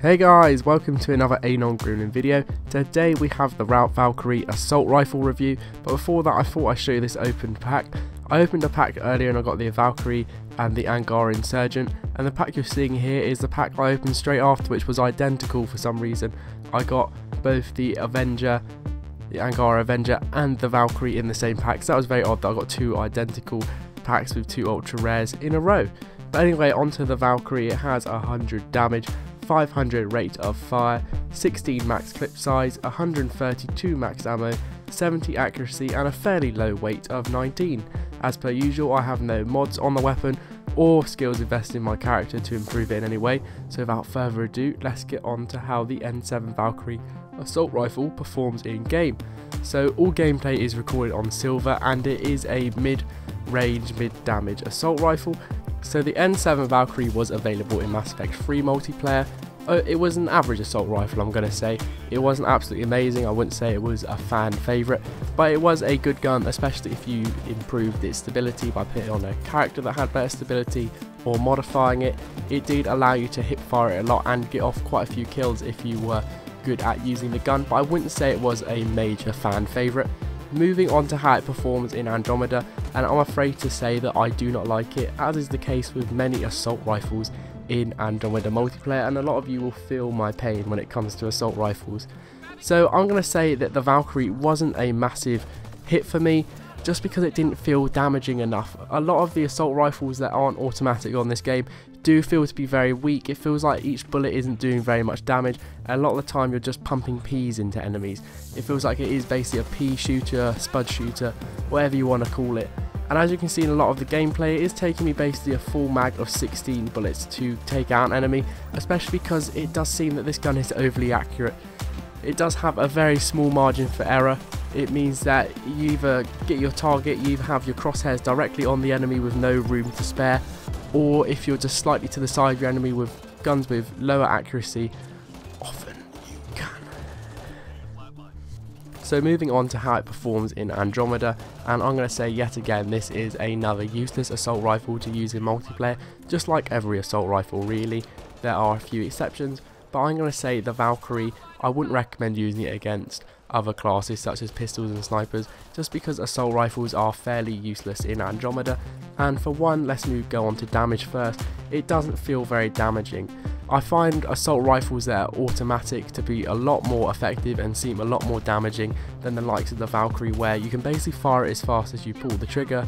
Hey guys, welcome to another Anon Grooming video. Today we have the Valkyrie assault rifle review, but before that I thought I'd show you this opened pack. I opened a pack earlier and I got the Valkyrie and the Angara Insurgent, and the pack you're seeing here is the pack I opened straight after, which was identical for some reason. I got both the Avenger, the Angara Avenger and the Valkyrie in the same pack, so that was very odd that I got two identical packs with two ultra rares in a row. But anyway, onto the Valkyrie. It has 100 damage, 500 rate of fire, 16 max clip size, 132 max ammo, 70 accuracy and a fairly low weight of 19. As per usual, I have no mods on the weapon or skills invested in my character to improve it in any way, so without further ado, let's get on to how the N7 Valkyrie assault rifle performs in game. So all gameplay is recorded on silver and it is a mid-range, mid-damage assault rifle. So the N7 Valkyrie was available in Mass Effect 3 multiplayer. It was an average assault rifle, I'm going to say. It wasn't absolutely amazing, I wouldn't say it was a fan favourite, but it was a good gun, especially if you improved its stability by putting on a character that had better stability or modifying it. It did allow you to hip fire it a lot and get off quite a few kills if you were good at using the gun, but I wouldn't say it was a major fan favourite. Moving on to how it performs in Andromeda, and I'm afraid to say that I do not like it, as is the case with many assault rifles in Andromeda multiplayer, and a lot of you will feel my pain when it comes to assault rifles. So I'm going to say that the Valkyrie wasn't a massive hit for me, just because it didn't feel damaging enough. A lot of the assault rifles that aren't automatic on this game do feel to be very weak. It feels like each bullet isn't doing very much damage, and a lot of the time you're just pumping peas into enemies. It feels like it is basically a pea shooter, spud shooter, whatever you want to call it. And as you can see in a lot of the gameplay, it is taking me basically a full mag of 16 bullets to take out an enemy, especially because it does seem that this gun is overly accurate. It does have a very small margin for error. It means that you either get your target, you either have your crosshairs directly on the enemy with no room to spare, or if you're just slightly to the side of your enemy with guns with lower accuracy, often you can. So moving on to how it performs in Andromeda, and I'm going to say yet again this is another useless assault rifle to use in multiplayer, just like every assault rifle really. There are a few exceptions, but I'm going to say the Valkyrie, I wouldn't recommend using it against other classes such as pistols and snipers, just because assault rifles are fairly useless in Andromeda. And for one, let's go on to damage first. It doesn't feel very damaging. I find assault rifles that are automatic to be a lot more effective and seem a lot more damaging than the likes of the Valkyrie, where you can basically fire it as fast as you pull the trigger,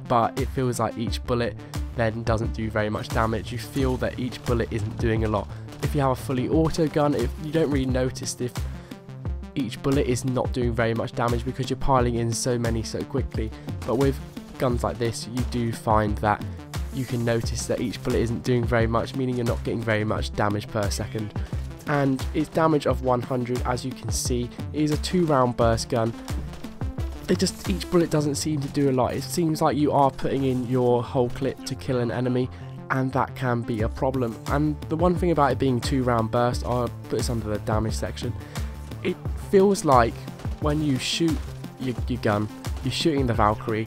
but it feels like each bullet then doesn't do very much damage. You feel that each bullet isn't doing a lot. If you have a fully auto gun, you don't really notice if each bullet is not doing very much damage because you're piling in so many so quickly. But with guns like this, you do find that you can notice that each bullet isn't doing very much, meaning you're not getting very much damage per second. And its damage of 100, as you can see, is a 2-round burst gun. Each bullet doesn't seem to do a lot. It seems like you are putting in your whole clip to kill an enemy, and that can be a problem. And the one thing about it being 2-round burst, I'll put this under the damage section, it feels like when you shoot your gun, you're shooting the Valkyrie,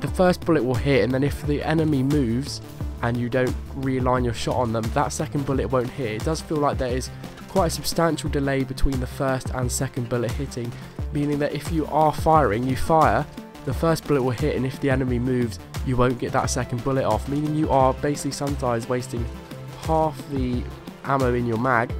the first bullet will hit, and then if the enemy moves and you don't realign your shot on them, that second bullet won't hit. It does feel like there is quite a substantial delay between the first and second bullet hitting, meaning that if you are firing, you fire, the first bullet will hit, and if the enemy moves, you won't get that second bullet off, meaning you are basically sometimes wasting half the ammo in your mag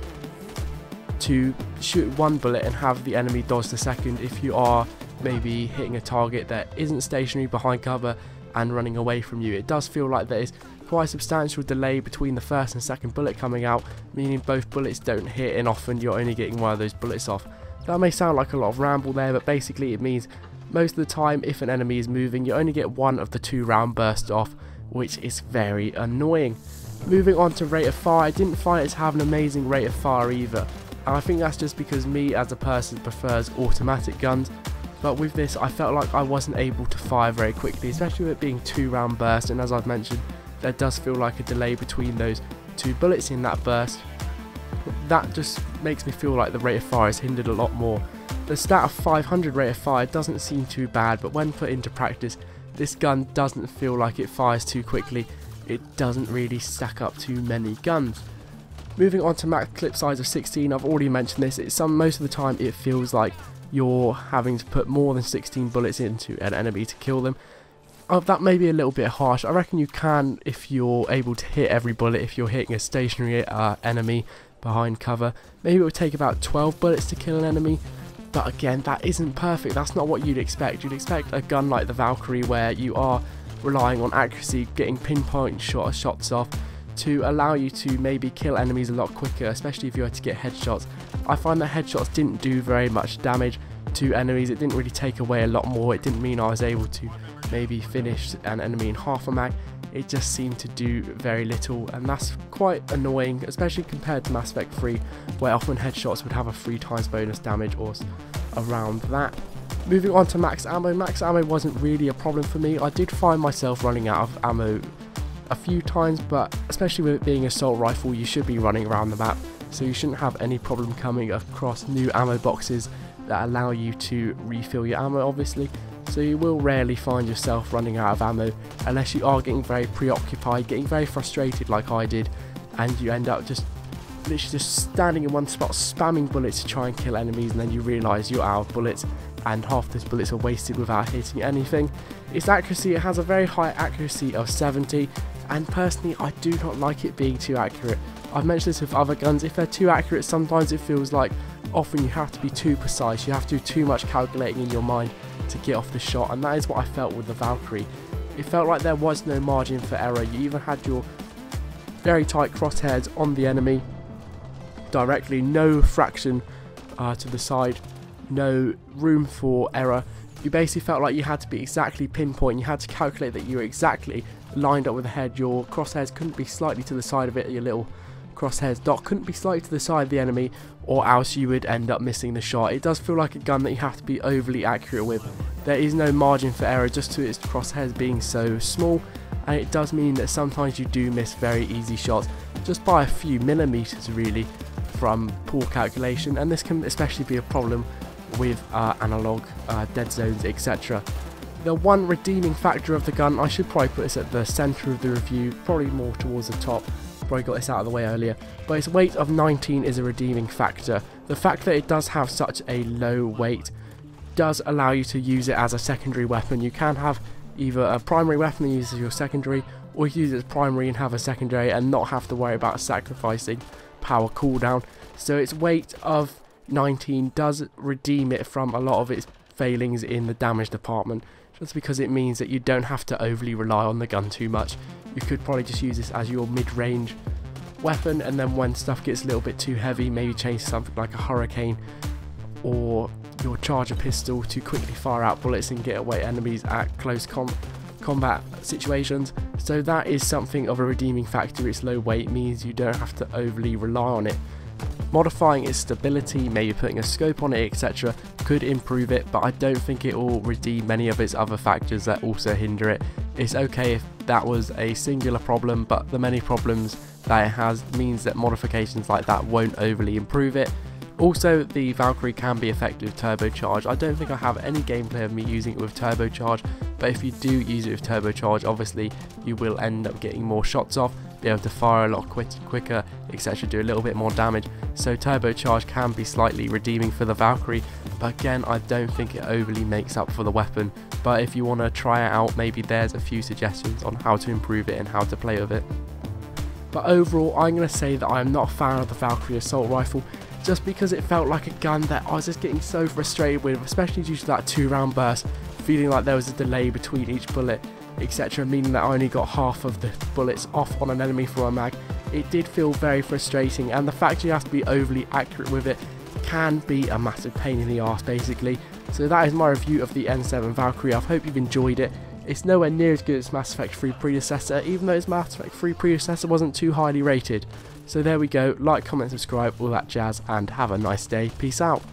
to shoot one bullet and have the enemy dodge the second if you are maybe hitting a target that isn't stationary behind cover and running away from you. It does feel like there is quite a substantial delay between the first and second bullet coming out, meaning both bullets don't hit, and often you're only getting one of those bullets off. That may sound like a lot of ramble there, but basically it means most of the time if an enemy is moving, you only get one of the 2-round bursts off, which is very annoying. Moving on to rate of fire, I didn't find it to have an amazing rate of fire either. And I think that's just because me as a person prefers automatic guns, but with this I felt like I wasn't able to fire very quickly, especially with it being 2-round burst, and as I've mentioned, there does feel like a delay between those 2 bullets in that burst. That just makes me feel like the rate of fire is hindered a lot more. The stat of 500 rate of fire doesn't seem too bad, but when put into practice, this gun doesn't feel like it fires too quickly. It doesn't really stack up too many guns. Moving on to max clip size of 16, I've already mentioned this, most of the time it feels like you're having to put more than 16 bullets into an enemy to kill them. That may be a little bit harsh. I reckon you can if you're able to hit every bullet. If you're hitting a stationary enemy behind cover, maybe it would take about 12 bullets to kill an enemy. But again, that isn't perfect. That's not what you'd expect. You'd expect a gun like the Valkyrie, where you are relying on accuracy, getting pinpoint shots off, to allow you to maybe kill enemies a lot quicker, especially if you were to get headshots. I find that headshots didn't do very much damage to enemies. It didn't really take away a lot more. It didn't mean I was able to maybe finish an enemy in half a mag. It just seemed to do very little, and that's quite annoying, especially compared to Mass Effect 3, where often headshots would have a 3 times bonus damage or around that. Moving on to max ammo wasn't really a problem for me. I did find myself running out of ammo a few times, but especially with it being an assault rifle, you should be running around the map, so you shouldn't have any problem coming across new ammo boxes that allow you to refill your ammo, obviously. So you will rarely find yourself running out of ammo unless you are getting very preoccupied, getting very frustrated like I did, and you end up just literally just standing in one spot spamming bullets to try and kill enemies, and then you realise you're out of bullets and half those bullets are wasted without hitting anything. Its accuracy, it has a very high accuracy of 70, and personally I do not like it being too accurate. I've mentioned this with other guns. If they're too accurate, sometimes it feels like often you have to be too precise, you have to do too much calculating in your mind to get off the shot, and that is what I felt with the Valkyrie. It felt like there was no margin for error. You even had your very tight crosshairs on the enemy directly, no fraction to the side, no room for error. You basically felt like you had to be exactly pinpoint, you had to calculate that you were exactly lined up with the head. Your crosshairs couldn't be slightly to the side of it, your little crosshairs dot couldn't be slightly to the side of the enemy, or else you would end up missing the shot. It does feel like a gun that you have to be overly accurate with. There is no margin for error just to its crosshairs being so small, and it does mean that sometimes you do miss very easy shots just by a few millimeters really from poor calculation, and this can especially be a problem with analog dead zones, etc. The one redeeming factor of the gun, I should probably put this at the centre of the review, probably more towards the top, probably got this out of the way earlier, but its weight of 19 is a redeeming factor. The fact that it does have such a low weight does allow you to use it as a secondary weapon. You can have either a primary weapon that uses your secondary, or you use it as primary and have a secondary and not have to worry about sacrificing power cooldown. So its weight of 19 does redeem it from a lot of its failings in the damage department, just because it means that you don't have to overly rely on the gun too much. You could probably just use this as your mid-range weapon, and then when stuff gets a little bit too heavy, maybe change to something like a hurricane or your charger pistol to quickly fire out bullets and get away enemies at close combat situations. So that is something of a redeeming factor. Its low weight means you don't have to overly rely on it. Modifying its stability, maybe putting a scope on it, etc. could improve it, but I don't think it will redeem many of its other factors that also hinder it. It's okay if that was a singular problem, but the many problems that it has means that modifications like that won't overly improve it. Also, the Valkyrie can be effective with turbocharge. I don't think I have any gameplay of me using it with turbocharge, but if you do use it with turbocharge, obviously you will end up getting more shots off, be able to fire a lot quicker, etc., do a little bit more damage. So turbocharge can be slightly redeeming for the Valkyrie, but again, I don't think it overly makes up for the weapon. But if you want to try it out, maybe there's a few suggestions on how to improve it and how to play with it. But overall, I'm going to say that I am not a fan of the Valkyrie assault rifle, just because it felt like a gun that I was just getting so frustrated with, especially due to that 2-round burst, feeling like there was a delay between each bullet, etc., meaning that I only got half of the bullets off on an enemy from a mag. It did feel very frustrating, and the fact you have to be overly accurate with it can be a massive pain in the arse basically. So that is my review of the N7 Valkyrie. I hope you've enjoyed it. It's nowhere near as good as Mass Effect 3 predecessor, even though its Mass Effect 3 predecessor wasn't too highly rated. So there we go, like, comment, subscribe, all that jazz, and have a nice day. Peace out.